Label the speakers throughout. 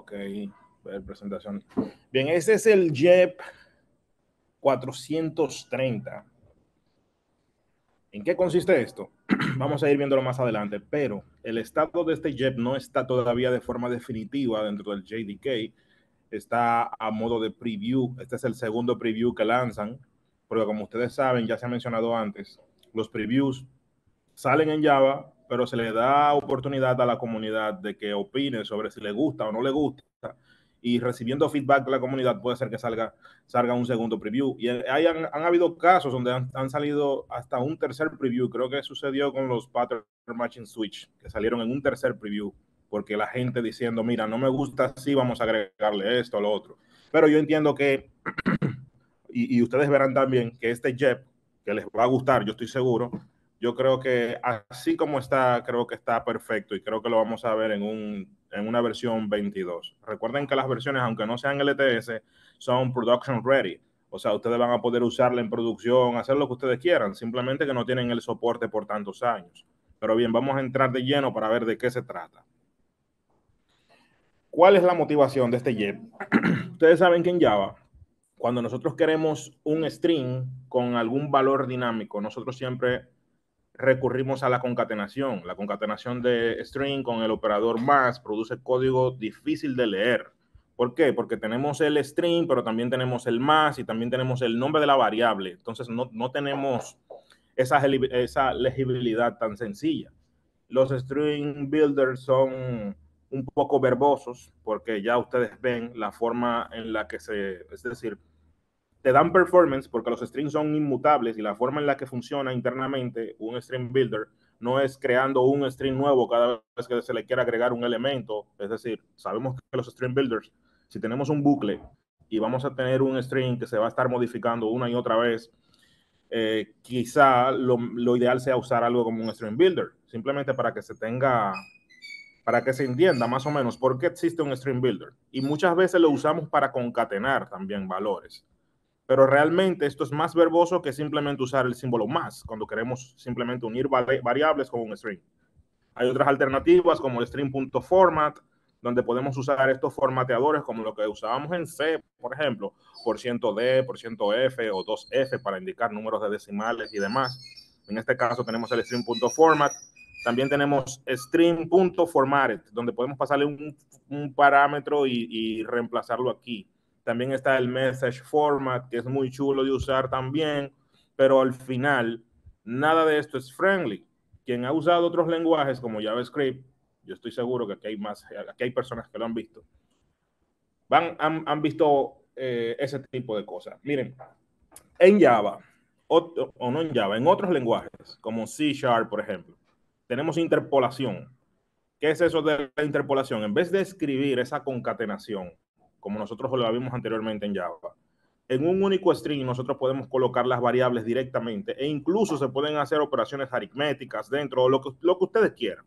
Speaker 1: Ok, ver presentación. Bien, ese es el JEP 430. ¿En qué consiste esto? Vamos a ir viéndolo más adelante, pero el estado de este JEP no está todavía de forma definitiva dentro del JDK, está a modo de preview. Este es el segundo preview que lanzan, porque como ustedes saben, ya se ha mencionado antes, los previews salen en Java, pero se le da oportunidad a la comunidad de que opine sobre si le gusta o no le gusta, y recibiendo feedback de la comunidad puede ser que salga un segundo preview. Y han habido casos donde han salido hasta un tercer preview. Creo que sucedió con los pattern matching switch, que salieron en un tercer preview, porque la gente diciendo, mira, no me gusta así, vamos a agregarle esto o lo otro. Pero yo entiendo que, y ustedes verán también que este JEP, que les va a gustar, yo estoy seguro, yo creo que así como está, creo que está perfecto y creo que lo vamos a ver en una versión 22. Recuerden que las versiones, aunque no sean LTS, son production ready. O sea, ustedes van a poder usarla en producción, hacer lo que ustedes quieran, simplemente que no tienen el soporte por tantos años. Pero bien, vamos a entrar de lleno para ver de qué se trata. ¿Cuál es la motivación de este JEP? Ustedes saben que en Java, cuando nosotros queremos un string con algún valor dinámico, nosotros siempre recurrimos a la concatenación. La concatenación de string con el operador más produce código difícil de leer. ¿Por qué? Porque tenemos el string, pero también tenemos el más y también tenemos el nombre de la variable. Entonces no tenemos esa legibilidad tan sencilla. Los string builders son un poco verbosos porque ya ustedes ven la forma en la que es decir, te dan performance porque los strings son inmutables y la forma en la que funciona internamente un string builder no es creando un string nuevo cada vez que se le quiera agregar un elemento. Es decir, sabemos que los string builders, si tenemos un bucle y vamos a tener un string que se va a estar modificando una y otra vez, quizá lo ideal sea usar algo como un string builder, simplemente para que se entienda más o menos por qué existe un string builder. Y muchas veces lo usamos para concatenar también valores. Pero realmente esto es más verboso que simplemente usar el símbolo más cuando queremos simplemente unir variables con un string. Hay otras alternativas como el string.format, donde podemos usar estos formateadores como lo que usábamos en C, por ejemplo, %D, %F o 2F para indicar números de decimales y demás. En este caso tenemos el string.format. También tenemos string.formatted, donde podemos pasarle un parámetro y reemplazarlo aquí. También está el message format, que es muy chulo de usar también, pero al final nada de esto es friendly. Quien ha usado otros lenguajes como JavaScript, yo estoy seguro que aquí hay personas que lo han visto, han visto ese tipo de cosas. Miren, en Java, o no en Java, en otros lenguajes, como C Sharp, por ejemplo, tenemos interpolación. ¿Qué es eso de la interpolación? En vez de escribir esa concatenación, como nosotros lo vimos anteriormente en Java, en un único string nosotros podemos colocar las variables directamente e incluso se pueden hacer operaciones aritméticas dentro, lo que ustedes quieran.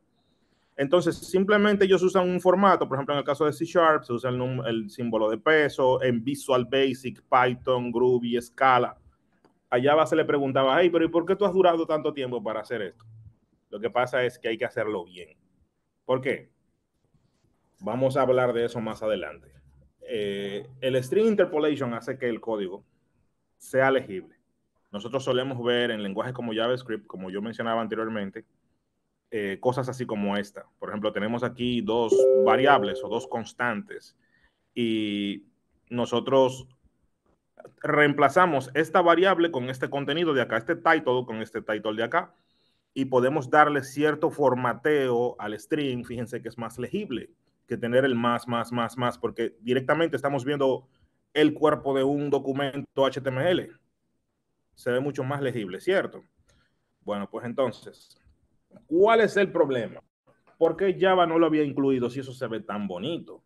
Speaker 1: Entonces, simplemente ellos usan un formato, por ejemplo, en el caso de C Sharp, se usa el símbolo de peso, en Visual Basic, Python, Groovy, Scala. Allá se le preguntaba, hey, pero ¿y por qué tú has durado tanto tiempo para hacer esto? Lo que pasa es que hay que hacerlo bien. ¿Por qué? Vamos a hablar de eso más adelante. El string interpolation hace que el código sea legible. Nosotros solemos ver en lenguajes como JavaScript, como yo mencionaba anteriormente, cosas así como esta. Por ejemplo, tenemos aquí dos variables o dos constantes y nosotros reemplazamos esta variable con este contenido de acá, este title con este title de acá, y podemos darle cierto formateo al string. Fíjense que es más legible que tener el más, porque directamente estamos viendo el cuerpo de un documento HTML. Se ve mucho más legible, ¿cierto? Bueno, pues entonces, ¿cuál es el problema? ¿Por qué Java no lo había incluido si eso se ve tan bonito?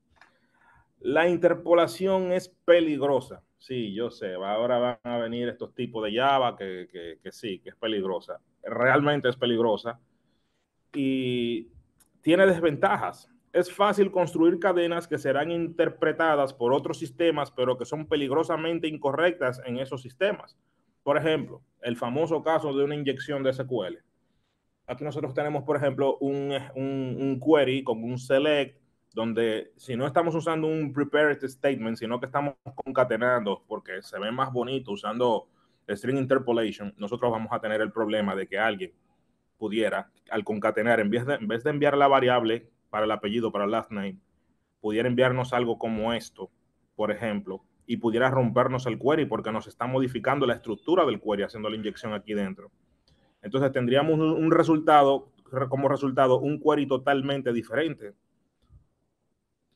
Speaker 1: La interpolación es peligrosa. Sí, yo sé, ahora van a venir estos tipos de Java que sí, que es peligrosa. Realmente es peligrosa y tiene desventajas. Es fácil construir cadenas que serán interpretadas por otros sistemas, pero que son peligrosamente incorrectas en esos sistemas. Por ejemplo, el famoso caso de una inyección de SQL. Aquí nosotros tenemos, por ejemplo, un query con un select donde si no estamos usando un prepared statement, sino que estamos concatenando porque se ve más bonito usando string interpolation, nosotros vamos a tener el problema de que alguien pudiera, al concatenar, en vez de enviar la variable para el apellido, para el last name, pudiera enviarnos algo como esto, por ejemplo, y pudiera rompernos el query porque nos está modificando la estructura del query haciendo la inyección aquí dentro. Entonces tendríamos un resultado, como resultado, un query totalmente diferente.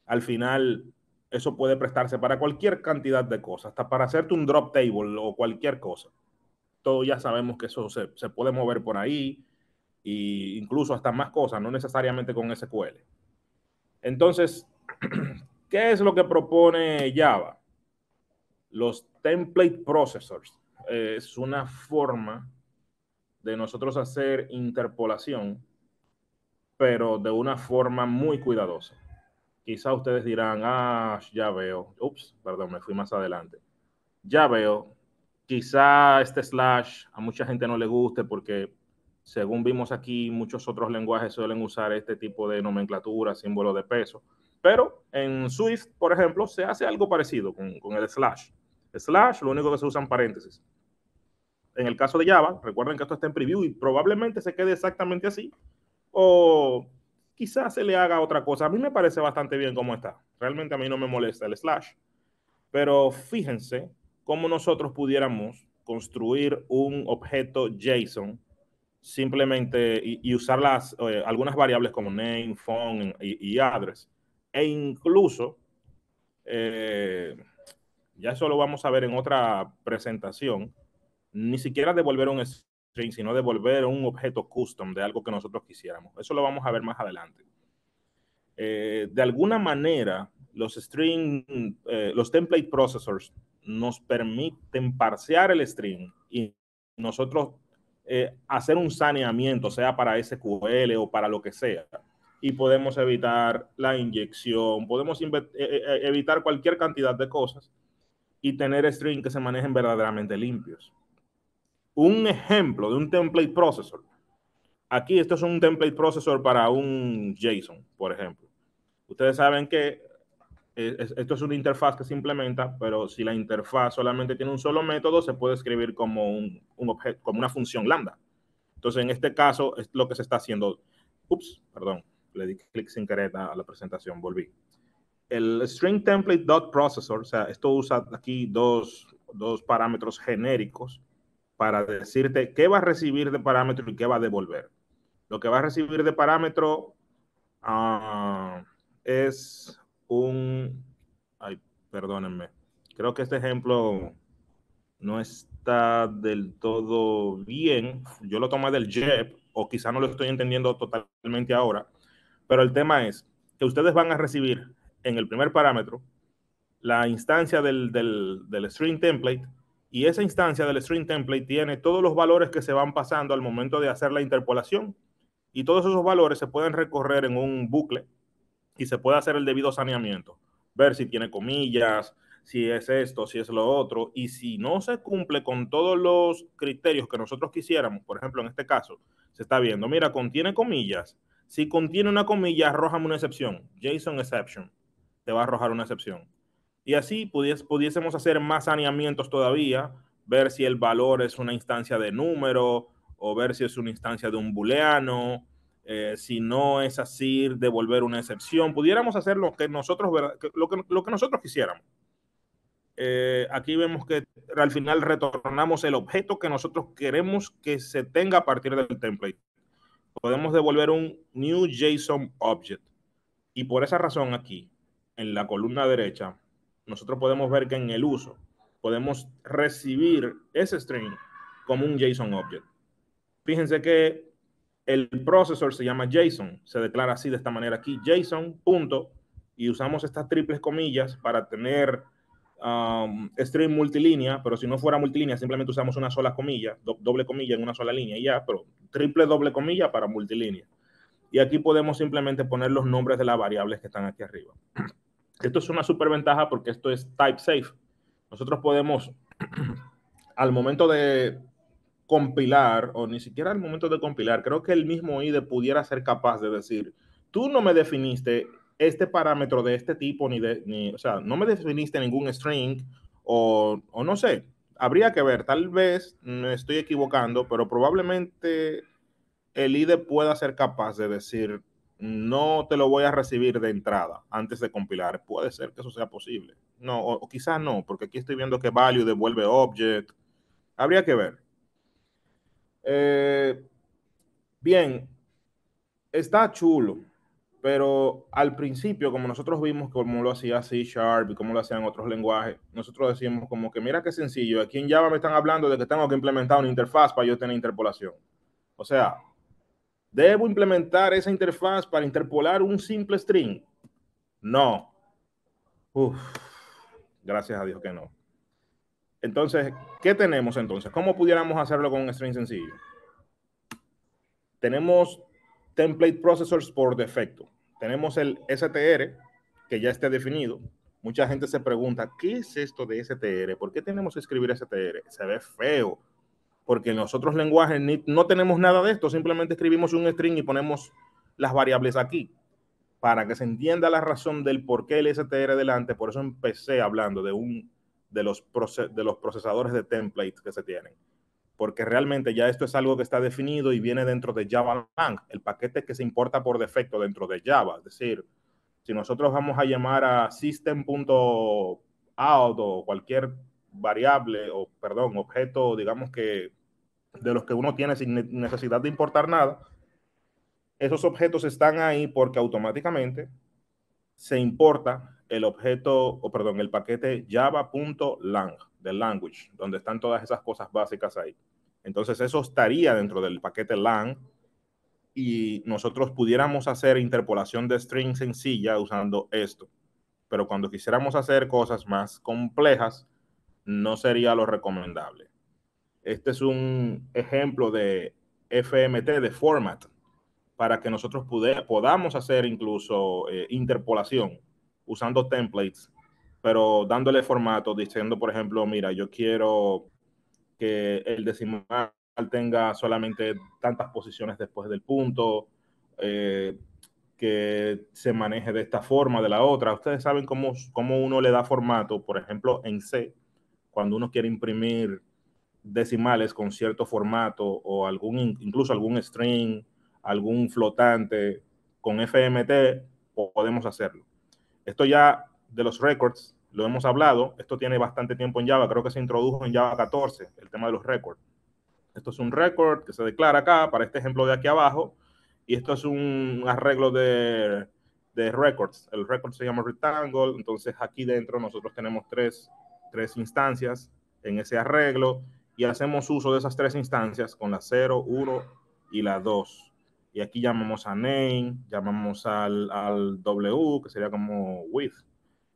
Speaker 1: Al final, eso puede prestarse para cualquier cantidad de cosas, hasta para hacerte un drop table o cualquier cosa. Todos ya sabemos que eso se puede mover por ahí e incluso hasta más cosas, no necesariamente con SQL. Entonces, ¿qué es lo que propone Java? Los template processors. Es una forma de nosotros hacer interpolación, pero de una forma muy cuidadosa. Quizá ustedes dirán, ya veo. Ups, perdón, me fui más adelante. Ya veo. Quizá este slash a mucha gente no le guste porque, según vimos aquí, muchos otros lenguajes suelen usar este tipo de nomenclatura, símbolo de peso. Pero en Swift, por ejemplo, se hace algo parecido con el slash. Slash, lo único que se usan paréntesis. En el caso de Java, recuerden que esto está en preview y probablemente se quede exactamente así. O quizás se le haga otra cosa. A mí me parece bastante bien cómo está. Realmente a mí no me molesta el slash. Pero fíjense cómo nosotros pudiéramos construir un objeto JSON simplemente y usar algunas variables como name, phone y address. E incluso, eh, ya eso lo vamos a ver en otra presentación, ni siquiera devolver un string, sino devolver un objeto custom de algo que nosotros quisiéramos. Eso lo vamos a ver más adelante. De alguna manera, los template processors nos permiten parsear el string y nosotros hacer un saneamiento, sea para SQL o para lo que sea, y podemos evitar la inyección, podemos evitar cualquier cantidad de cosas y tener strings que se manejen verdaderamente limpios. Un ejemplo de un template processor. Aquí esto es un template processor para un JSON, por ejemplo. Ustedes saben que esto es una interfaz que se implementa, pero si la interfaz solamente tiene un solo método, se puede escribir como un objeto, como una función lambda. Entonces, en este caso, es lo que se está haciendo. Ups, perdón, le di clic sin querer a la presentación, volví. El string template.processor, o sea, esto usa aquí dos parámetros genéricos para decirte qué va a recibir de parámetro y qué va a devolver. Lo que va a recibir de parámetro es un... Ay, perdónenme. Creo que este ejemplo no está del todo bien. Yo lo tomé del JEP, o quizá no lo estoy entendiendo totalmente ahora, pero el tema es que ustedes van a recibir en el primer parámetro la instancia del string template, y esa instancia del string template tiene todos los valores que se van pasando al momento de hacer la interpolación, y todos esos valores se pueden recorrer en un bucle y se puede hacer el debido saneamiento, ver si tiene comillas, si es esto, si es lo otro, y si no se cumple con todos los criterios que nosotros quisiéramos, por ejemplo, en este caso, se está viendo, mira, contiene comillas, si contiene una comilla, arrójame una excepción, JSON exception, te va a arrojar una excepción. Y así pudiésemos hacer más saneamientos todavía, ver si el valor es una instancia de número o ver si es una instancia de un booleano. Si no es así, devolver una excepción. Pudiéramos hacer lo que nosotros, lo que nosotros quisiéramos. Aquí vemos que al final retornamos el objeto que nosotros queremos que se tenga a partir del template. Podemos devolver un new JSON object. Y por esa razón aquí, en la columna derecha, nosotros podemos ver que en el uso podemos recibir ese string como un JSON object. Fíjense que el procesor se llama JSON, se declara así de esta manera aquí, JSON, punto, y usamos estas triples comillas para tener string multilínea, pero si no fuera multilínea, simplemente usamos una sola comilla, doble comilla en una sola línea y ya, pero triple doble comilla para multilínea. Y aquí podemos simplemente poner los nombres de las variables que están aquí arriba. Esto es una super ventaja porque esto es type safe. Nosotros podemos, al momento de compilar, o ni siquiera al momento de compilar, creo que el mismo IDE pudiera ser capaz de decir, tú no me definiste este parámetro de este tipo, o sea, no me definiste ningún string o no sé, habría que ver, tal vez me estoy equivocando, pero probablemente el IDE pueda ser capaz de decir, no te lo voy a recibir de entrada antes de compilar. Puede ser que eso sea posible. No, o quizás no, porque aquí estoy viendo que value devuelve object. Habría que ver. Eh, bien, está chulo, pero al principio, como nosotros vimos cómo lo hacía C Sharp y cómo lo hacían otros lenguajes, nosotros decimos como que mira qué sencillo, aquí en Java me están hablando de que tengo que implementar una interfaz para yo tener interpolación. O sea, ¿debo implementar esa interfaz para interpolar un simple string? No. Uf, gracias a Dios que no. Entonces, ¿qué tenemos entonces? ¿Cómo pudiéramos hacerlo con un string sencillo? Tenemos template processors por defecto. Tenemos el STR, que ya esté definido. Mucha gente se pregunta, ¿qué es esto de STR? ¿Por qué tenemos que escribir STR? Se ve feo, porque en los otros lenguajes no tenemos nada de esto, simplemente escribimos un string y ponemos las variables aquí. Para que se entienda la razón del por qué el STR delante, por eso empecé hablando de los procesadores de templates que se tienen. Porque realmente ya esto es algo que está definido y viene dentro de Java Lang, el paquete que se importa por defecto dentro de Java. Es decir, si nosotros vamos a llamar a system.out o cualquier variable o, perdón, objeto, digamos que de los que uno tiene sin necesidad de importar nada, esos objetos están ahí porque automáticamente se importa el objeto, o perdón, el paquete java.lang, del language, donde están todas esas cosas básicas ahí. Entonces eso estaría dentro del paquete lang y nosotros pudiéramos hacer interpolación de string sencilla usando esto. Pero cuando quisiéramos hacer cosas más complejas, no sería lo recomendable. Este es un ejemplo de FMT, de format, para que nosotros podamos hacer incluso interpolación usando templates, pero dándole formato, diciendo, por ejemplo, mira, yo quiero que el decimal tenga solamente tantas posiciones después del punto, que se maneje de esta forma, de la otra. Ustedes saben cómo uno le da formato, por ejemplo, en C, cuando uno quiere imprimir decimales con cierto formato o incluso algún string, algún flotante con FMT, podemos hacerlo. Esto ya de los records lo hemos hablado, esto tiene bastante tiempo en Java, creo que se introdujo en Java 14, el tema de los records. Esto es un record que se declara acá para este ejemplo de aquí abajo y esto es un arreglo de records. El record se llama rectangle, entonces aquí dentro nosotros tenemos tres instancias en ese arreglo y hacemos uso de esas tres instancias con la 0, 1 y la 2. Y aquí llamamos a name, llamamos al W, que sería como width,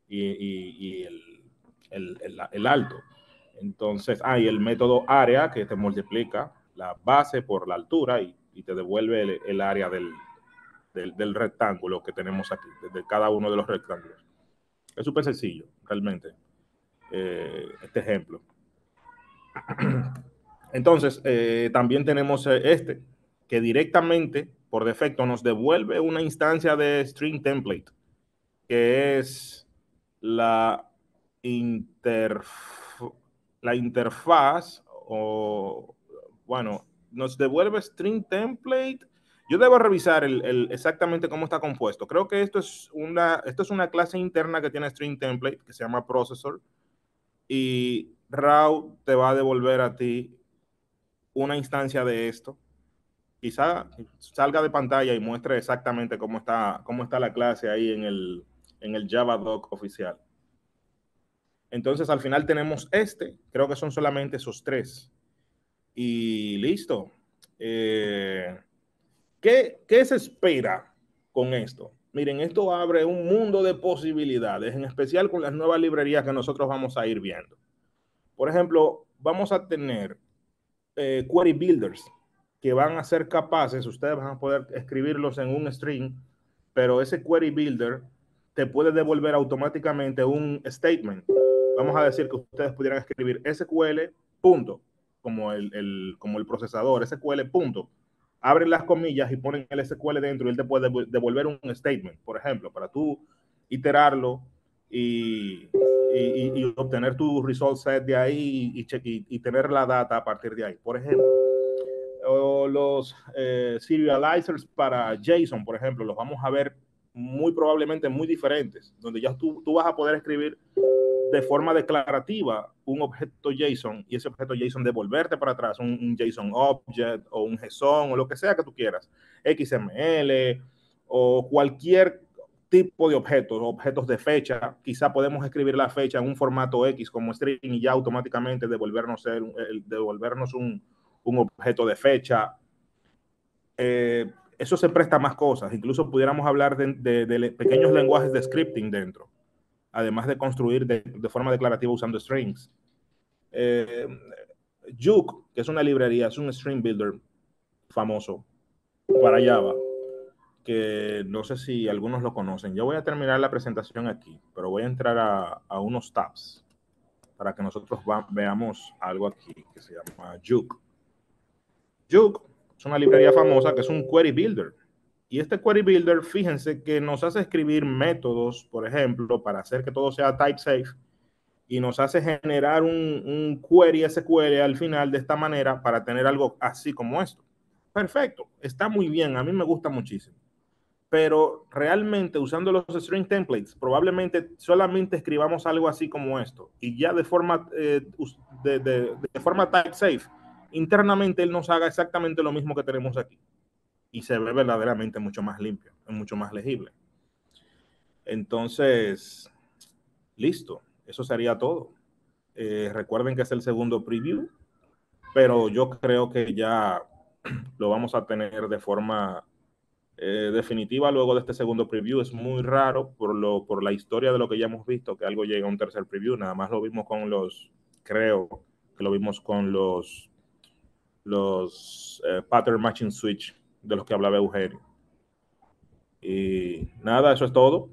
Speaker 1: y el alto. Entonces, y el método área que te multiplica la base por la altura y te devuelve el área del rectángulo que tenemos aquí, de cada uno de los rectángulos. Es súper sencillo, realmente, este ejemplo. Entonces, también tenemos este, que directamente, por defecto, nos devuelve una instancia de string template, que es la, interf la interfaz, o bueno, nos devuelve string template. Yo debo revisar exactamente cómo está compuesto. Creo que esto es una clase interna que tiene string template, que se llama processor, y raw te va a devolver a ti una instancia de esto. Quizá salga de pantalla y muestre exactamente cómo está la clase ahí en el Java doc oficial. Entonces al final tenemos creo que son solamente esos tres. Y listo. ¿Qué se espera con esto? Miren, esto abre un mundo de posibilidades, en especial con las nuevas librerías que nosotros vamos a ir viendo. Por ejemplo, vamos a tener query builders que van a ser capaces, ustedes van a poder escribirlos en un string, pero ese query builder te puede devolver automáticamente un statement. Vamos a decir que ustedes pudieran escribir SQL punto, como el procesador, SQL punto, abren las comillas y ponen el SQL dentro y él te puede devolver un statement, por ejemplo, para tú iterarlo y obtener tu result set de ahí y tener la data a partir de ahí. Por ejemplo, o los serializers para JSON, por ejemplo, los vamos a ver muy probablemente muy diferentes, donde ya tú vas a poder escribir de forma declarativa un objeto JSON y ese objeto JSON devolverte para atrás un JSON object o un JSON o lo que sea que tú quieras, XML o cualquier tipo de objetos de fecha. Quizá podemos escribir la fecha en un formato X como string y ya automáticamente devolvernos un objeto de fecha. Eso se presta a más cosas. Incluso pudiéramos hablar de pequeños lenguajes de scripting dentro, además de construir de forma declarativa usando strings. Juke, que es una librería, es un string builder famoso para Java, que no sé si algunos lo conocen. Yo voy a terminar la presentación aquí, pero voy a entrar a unos tabs para que nosotros veamos algo aquí que se llama Juke. Juke es una librería famosa que es un query builder. Y este query builder, fíjense que nos hace escribir métodos, por ejemplo, para hacer que todo sea type safe, y nos hace generar un query SQL al final de esta manera para tener algo así como esto. Perfecto, está muy bien, a mí me gusta muchísimo. Pero realmente usando los string templates, probablemente solamente escribamos algo así como esto y ya de forma type safe, internamente él nos haga exactamente lo mismo que tenemos aquí y se ve verdaderamente mucho más limpio, mucho más legible. Entonces, listo, eso sería todo. Recuerden que es el segundo preview, pero yo creo que ya lo vamos a tener de forma definitiva luego de este segundo preview. Es muy raro por la historia de lo que ya hemos visto que algo llega a un tercer preview. Nada más lo vimos con creo que lo vimos con los pattern matching switch de los que hablaba Eugenio. Y nada, eso es todo.